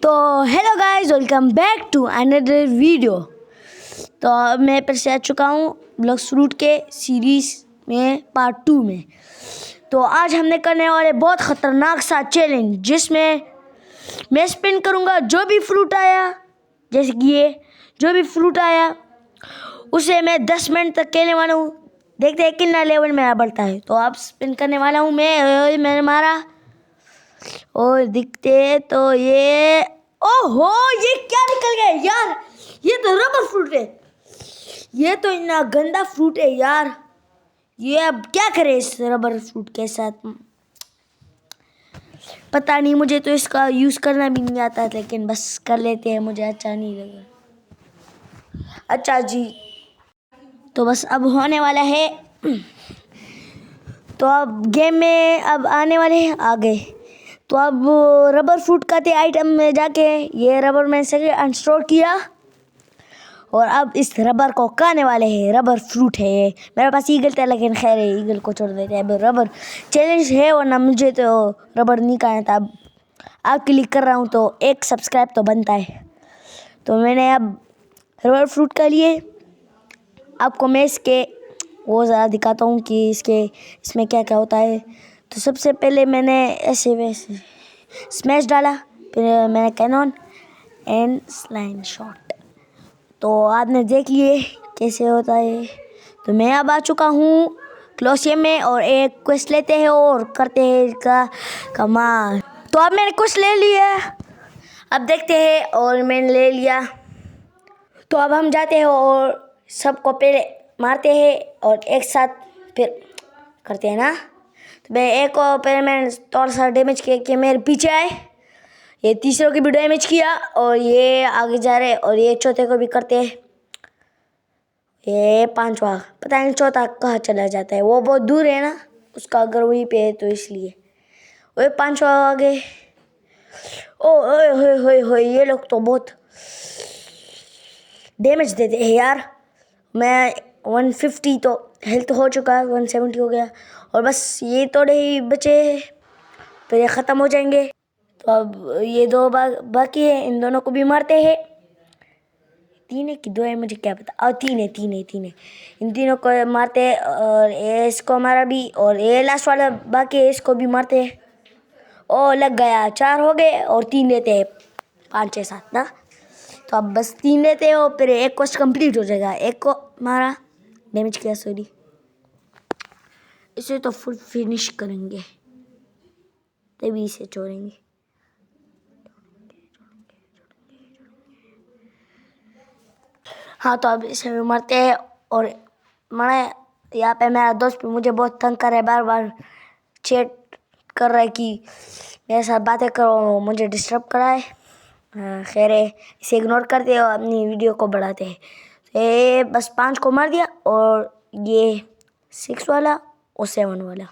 तो hello guys, welcome back to another video. तो अब मैं फिर से आ चुका हूँ ब्लॉक्स फ्रूट के सीरीज़ में पार्ट 2 में। तो आज हमने करने वाले बहुत ख़तरनाक सा चैलेंज, जिसमें मैं स्पिन करूँगा जो भी फ्रूट आया, जैसे कि ये जो भी फ्रूट आया उसे मैं 10 मिनट तक खेलने वाला हूँ। देखते हैं कितना लेवल मेरा बढ़ता है। तो अब स्पिन करने वाला हूँ मैंने मारा और दिखते तो ये, ओहो ये क्या निकल गया यार, ये तो रबर फ्रूट है। ये तो इतना गंदा फ्रूट है यार, ये अब क्या करे इस रबर फ्रूट के साथ, पता नहीं। मुझे तो इसका यूज़ करना भी नहीं आता, लेकिन बस कर लेते हैं, मुझे अच्छा नहीं लगा। अच्छा जी, तो बस अब होने वाला है। तो अब गेम में अब आने वाले हैं आ गए। तो अब रबर फ्रूट का थे आइटम में जाके ये रबर में से अनस्टोर किया और अब इस रबर को खाने वाले हैं। रबर फ्रूट है ये। मेरे पास ईगल था, लेकिन खैर है, ईगल को छोड़ देते हैं। अब रबर चैलेंज है, वरना मुझे तो रबर नहीं खाना था। अब आप क्लिक कर रहा हूँ तो एक सब्सक्राइब तो बनता है। तो मैंने अब रबर फ्रूट का लिए, आपको मैं इसके वो ज़्यादा दिखाता हूँ कि इसमें क्या क्या होता है। तो सबसे पहले मैंने ऐसे वैसे स्मैश डाला, फिर मैंने कैनन एंड स्लाइड शॉट। तो आपने देख लिए कैसे होता है। तो मैं अब आ चुका हूँ क्लोसियम में और एक क्वेस्ट लेते हैं और करते हैं इसका कमाल। तो अब मैंने क्वेस्ट ले लिया, अब देखते हैं। और मैंने ले लिया, तो अब हम जाते हैं और सबको पहले मारते हैं और एक साथ फिर करते हैं ना। तो मैं एक को पहले मैंने थोड़ा सा डैमेज किया कि मेरे पीछे आए, ये तीसरों की भी डैमेज किया और ये आगे जा रहे और ये चौथे को भी करते हैं। ये पांचवा पता नहीं चौथा कहाँ चला जाता है, वो बहुत दूर है ना उसका घर वहीं पे है, तो इसलिए वो पांचवा आगे। ओ हो ये लोग तो बहुत डैमेज देते हैं यार। मैं 150 तो हेल्थ हो चुका है, 170 हो गया और बस ये थोड़े ही बचे हैं, फिर ये ख़त्म हो जाएंगे। तो अब ये दो बाकी है, इन दोनों को भी मारते हैं। 3 है कि 2 है मुझे क्या पता। और 3 है। इन तीनों को मारते हैं और ये इसको मारा भी, और ये लास्ट वाला बाकी है, इसको भी मारते हैं। ओ लग गया, 4 हो गए और 3 लेते हैं, 5 6 7 ना। तो अब बस 3 लेते हो, फिर एक क्वेस्ट कंप्लीट हो जाएगा। एक को मारा, डैमेज किया, सॉरी। इसे तो फुल फिनिश करेंगे, तभी इसे छोड़ेंगे। हाँ, तो अब इसे भी मारते हैं। और मैं यहाँ पे मेरा दोस्त भी मुझे बहुत तंग कर रहा है, बार बार चैट कर रहा है कि मेरे साथ बातें करो, मुझे डिस्टर्ब कर रहा है। खैर है, इसे इग्नोर करते हो, अपनी वीडियो को बढ़ाते हैं। ये बस 5 को मार दिया और ये 6 वाला और 7 वाला,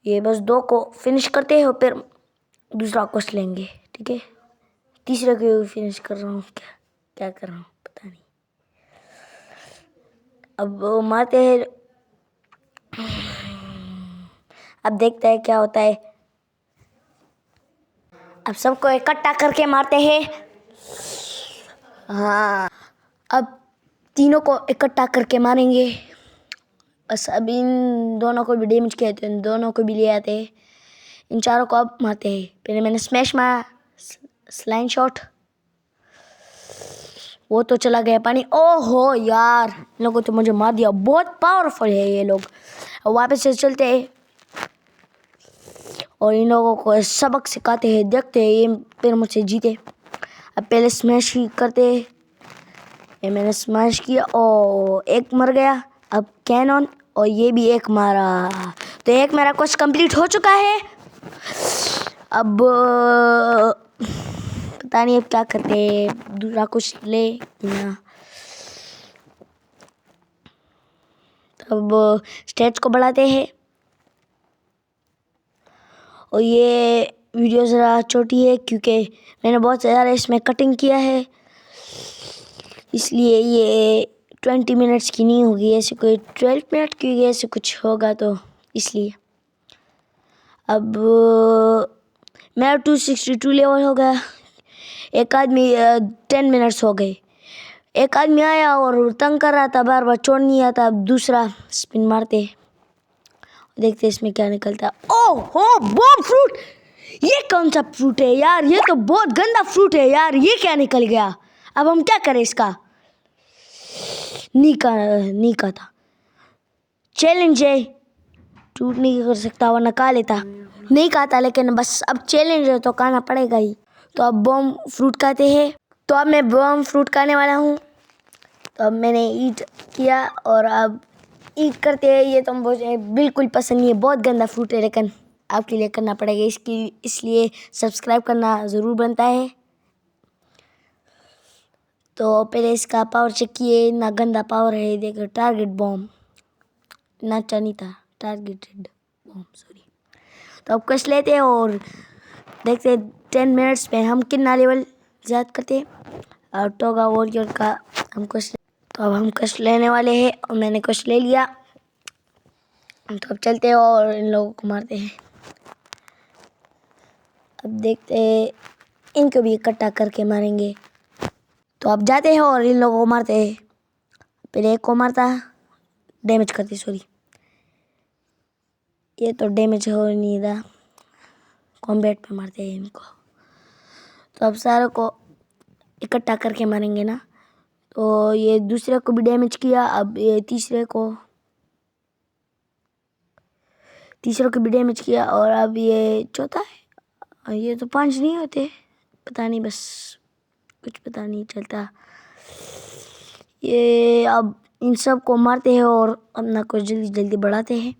ये बस 2 को फिनिश करते हैं और फिर दूसरा क्वेश्चन लेंगे, ठीक है। तीसरे को भी फिनिश कर रहा हूँ, क्या कर रहा हूँ पता नहीं। अब वो मारते हैं, अब देखते हैं क्या होता है। अब सबको इकट्ठा करके मारते हैं। हाँ, अब तीनों को इकट्ठा करके मारेंगे। बस अब इन दोनों को भी डैमेज किया तो इन दोनों को भी ले आते हैं। इन चारों को अब मारते हैं। पहले मैंने स्मैश मारा, स्लाइड शॉट, वो तो चला गया पानी। ओहो यार, इन लोगों तो मुझे मार दिया, बहुत पावरफुल है ये लोग। अब वापस से चलते हैं और इन लोगों को सबक सिखाते हैं, देखते हैं ये फिर मुझसे जीते। अब पहले स्मैश ही करते हैं। ये मैंने स्मैश किया और एक मर गया। अब कैनन और ये भी एक मारा, तो एक मेरा क्वेस्ट कंप्लीट हो चुका है। अब पता नहीं अब क्या करते हैं, दूसरा कुछ ले ना। अब स्टेज को बढ़ाते हैं और ये वीडियो ज़रा छोटी है क्योंकि मैंने बहुत ज़्यादा इसमें कटिंग किया है, इसलिए ये 20 मिनट्स की नहीं होगी, ऐसे कोई 12 मिनट की ऐसे कुछ होगा, तो इसलिए। अब मेरा 262 लेवल हो गया। एक आदमी 10 मिनट्स हो गए। एक आदमी आया और तंग कर रहा था, बार बार छोड़ नहीं आता। अब दूसरा स्पिन मारते, देखते इसमें क्या निकलता है। ओह हो, बॉम फ्रूट! ये कौन सा फ्रूट है यार? ये तो बहुत गंदा फ्रूट है यार। ये क्या निकल गया? अब हम क्या करें इसका? नहीं का था। चैलेंज है, टूट नहीं कर सकता वरना खा लेता। नहीं खाता, लेकिन बस अब चैलेंज है तो खाना पड़ेगा ही। तो अब बॉम फ्रूट खाते हैं। तो अब मैं बॉम फ्रूट खाने वाला हूँ। तो अब मैंने ईट किया और अब ईट करते हैं। ये तो मुझे बिल्कुल पसंद नहीं है, बहुत गंदा फ्रूट है, लेकिन आपके लिए करना पड़ेगा। इसलिए सब्सक्राइब करना ज़रूर बनता है। तो पहले इसका पावर चेक किए, ना गंदा पावर है। देखो, टारगेट बॉम्ब, ना अच्छा नहीं था, टारगेटेड बॉम्ब, सॉरी। तो अब कश लेते हैं और देखते हैं 10 मिनट्स में हम कितना लेवल ज़्यादा करते हैं। और टोगा वॉरियर का हम कश, तो अब हम कश लेने वाले हैं और मैंने कश ले लिया। तो अब चलते हैं और इन लोगों को मारते हैं। अब देखते हैं, इनको भी इकट्ठा करके मारेंगे। तो अब जाते हैं और इन लोगों को मारते हैं। पहले एक को मारता, डैमेज करते, सॉरी। ये तो डैमेज हो नहीं रहा, कॉम्बैट पे मारते हैं इनको। तो अब सारों को इकट्ठा करके मारेंगे ना। तो ये दूसरे को भी डैमेज किया। अब ये तीसरे को भी डैमेज किया। और अब ये चौथा है। ये तो 5 नहीं होते, पता नहीं, बस कुछ पता नहीं चलता। ये अब इन सब को मारते हैं और अपना को जल्दी जल्दी बढ़ाते हैं।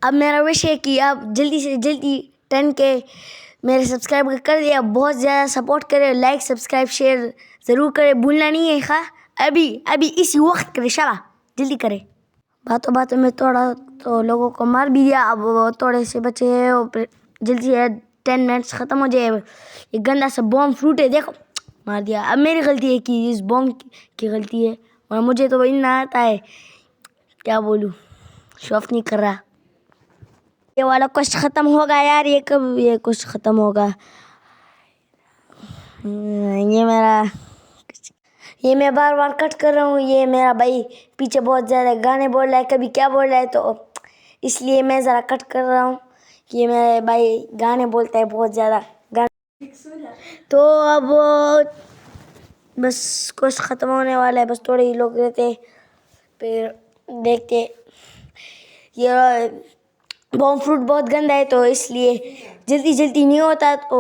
अब मेरा विश है कि आप जल्दी से जल्दी 10 के मेरे सब्सक्राइब कर दिए। अब बहुत ज़्यादा सपोर्ट करें, लाइक सब्सक्राइब शेयर ज़रूर करें, भूलना नहीं है। हाँ, अभी इसी वक्त करें, शाबाश, जल्दी करें। बातों बातों में थोड़ा तो लोगों को मार भी दिया। अब वो थोड़े से बचे हैं और फिर जल्दी से 10 मिनट्स ख़त्म हो जाए। ये गंदा सा बॉम्ब फ्रूट है, देखो, मार दिया। अब मेरी गलती है कि इस बॉम्ब की गलती है, और मुझे तो वही ना आता है, क्या बोलूँ, शौफ नहीं कर रहा। ये वाला कुछ ख़त्म होगा यार, ये कब ये कुछ ख़त्म होगा? ये मैं बार बार कट कर रहा हूँ। ये मेरा भाई पीछे बहुत ज़्यादा गाने बोल रहा है, कभी क्या बोल रहा है, तो इसलिए मैं ज़रा कट कर रहा हूँ कि ये मेरे भाई गाने बोलता है बहुत ज़्यादा गाने। तो अब बस कुछ ख़त्म होने वाला है, बस थोड़े ही लोग रहते, फिर देखते। ये बॉम्ब फ्रूट बहुत गंदा है, तो इसलिए जल्दी जल्दी नहीं होता। तो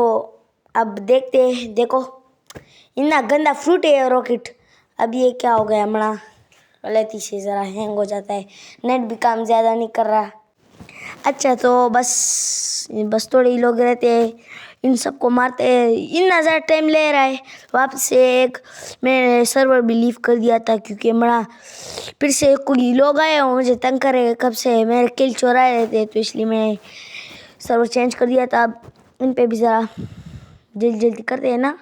अब देखते, देखो, इतना गंदा फ्रूट है रॉकेट। अब ये क्या हो गया, मना गलती से ज़रा हैंग हो जाता है, नेट भी काम ज़्यादा नहीं कर रहा। अच्छा, तो बस थोड़े ही लोग रहते हैं, इन सबको मारते हैं। इतना ज़्यादा टाइम ले रहा है। वापस से एक मैंने सर्वर भी लीव कर दिया था, क्योंकि मना फिर से कोई लोग आए और मुझे तंग करे, कब से मेरे किल चोरा रहे थे, तो इसलिए मैं सर्वर चेंज कर दिया था। अब इन पे भी ज़रा जल्दी जल्दी करते हैं ना,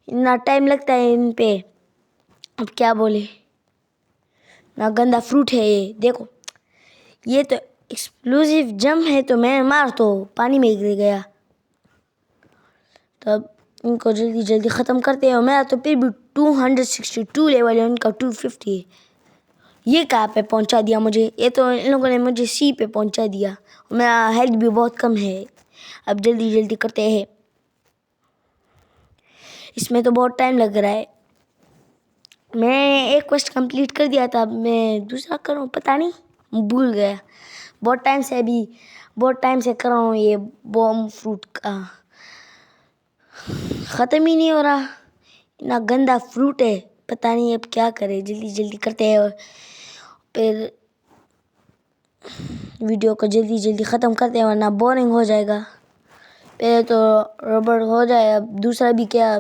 इतना टाइम लगता है इन पे। अब क्या बोले, ना गंदा फ्रूट है ये, देखो, ये तो एक्सप्लोसिव जंप है, तो मैं मार तो पानी में गिर गया। तब इनको जल्दी जल्दी ख़त्म करते हैं। मेरा तो फिर भी 262 लेवल है, उनका 250 है। ये कहाँ पे पहुंचा दिया मुझे? ये तो इन लोगों ने मुझे सी पे पहुंचा दिया। मेरा हेल्थ भी बहुत कम है। अब जल्दी जल्दी करते हैं, इसमें तो बहुत टाइम लग रहा है। मैं एक क्वेस्ट कंप्लीट कर दिया था, अब मैं दूसरा करूँ, पता नहीं, भूल गया। बहुत टाइम से कर रहा हूँ ये बॉम्ब फ्रूट का, ख़त्म ही नहीं हो रहा। इतना गंदा फ्रूट है, पता नहीं अब क्या करें। जल्दी जल्दी करते हैं और फिर वीडियो को जल्दी जल्दी ख़त्म करते हैं, वरना बोरिंग हो जाएगा। पहले तो रबड़ हो जाए, अब दूसरा भी क्या,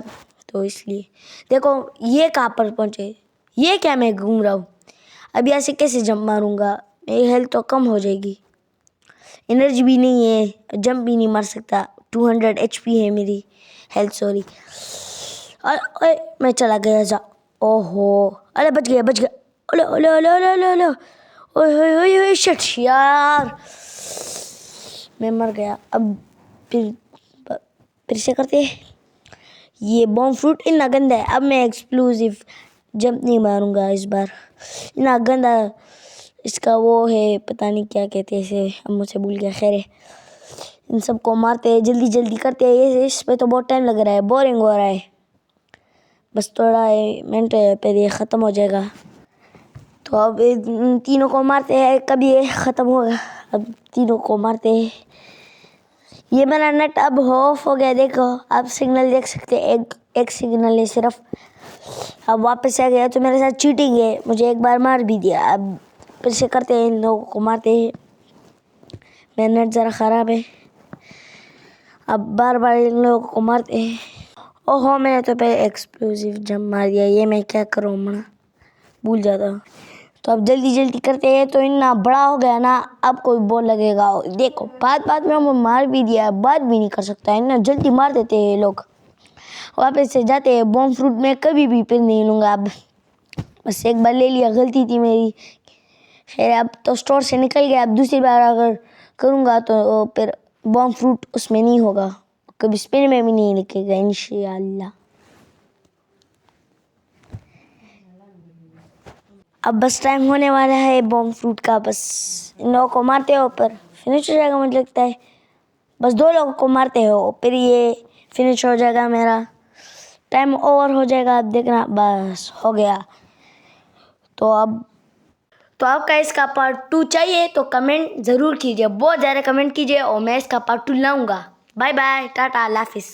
तो इसलिए देखो ये कहाँ पर पहुँचे। ये क्या मैं घूम रहा हूँ? अब यहाँ से कैसे जंप मारूंगा? मेरी हेल्थ तो कम हो जाएगी, एनर्जी भी नहीं है, जंप भी नहीं मार सकता। 200 HP है मेरी हेल्थ, सॉरी। अरे मैं चला गया जा, ओहो, अरे बच गया। ओले ओले ओले ओले ओले ओले, ओए ओए ओए शिट यार, मैं मर गया। अब फिर फिर से करते हैं। ये बॉम्ब फ्रूट इतना गंदा है। अब मैं एक्सप्लोसिव जंप नहीं मारूंगा इस बार, इतना गंदा इसका वो है, पता नहीं क्या कहते हैं इसे, अब मुझे भूल गया। खैर है, इन सबको मारते हैं, जल्दी जल्दी करते हैं। ये इस पे तो बहुत टाइम लग रहा है, बोरिंग हो रहा है। बस थोड़ा मिनट पे ये ख़त्म हो जाएगा। तो अब इन तीनों को मारते हैं, कभी ये ख़त्म होगा। अब तीनों को मारते हैं। ये मेरा नेट अब ऑफ हो गया, देखो आप सिग्नल देख सकते हैं, एक सिग्नल है सिर्फ। अब वापस आ गया, तो मेरे साथ चीटिंग है, मुझे एक बार मार भी दिया। अब फिर से करते हैं, इन लोगों को मारते हैं। मेरा नेट ज़रा ख़राब है। अब बार बार इन लोगों को मारते हैं। ओहो, मैंने तो पहले एक्सप्लोसिव जंप मार दिया। ये मैं क्या करूँ, मैं भूल जाता हूँ। तो अब जल्दी जल्दी करते हैं, तो इतना बड़ा हो गया ना, अब कोई बोल लगेगा। देखो बात बात में वो मार भी दिया, बात भी नहीं कर सकता है ना, जल्दी मार देते हैं लोग। वापस से जाते हैं। बॉम्ब फ्रूट में कभी भी फिर नहीं लूँगा अब, बस एक बार ले लिया, गलती थी मेरी। खैर अब तो स्टोर से निकल गया। अब दूसरी बार अगर करूँगा तो फिर बॉम्ब फ्रूट उसमें नहीं होगा, कभी स्पिन में भी नहीं लिखेगा इंशाअल्लाह। अब बस टाइम होने वाला है बॉम्ब फ्रूट का, बस इन लोगों को मारते हो पर फिनिश हो जाएगा मुझे लगता है। बस 2 लोगों को मारते हो फिर ये फिनिश हो जाएगा, मेरा टाइम ओवर हो जाएगा। अब देखना, बस हो गया। तो आपका इसका पार्ट 2 चाहिए तो कमेंट ज़रूर कीजिए, बहुत ज़्यादा कमेंट कीजिए और मैं इसका पार्ट 2 लाऊंगा। बाय बाय, टाटा, अल्लाह हाफिज़।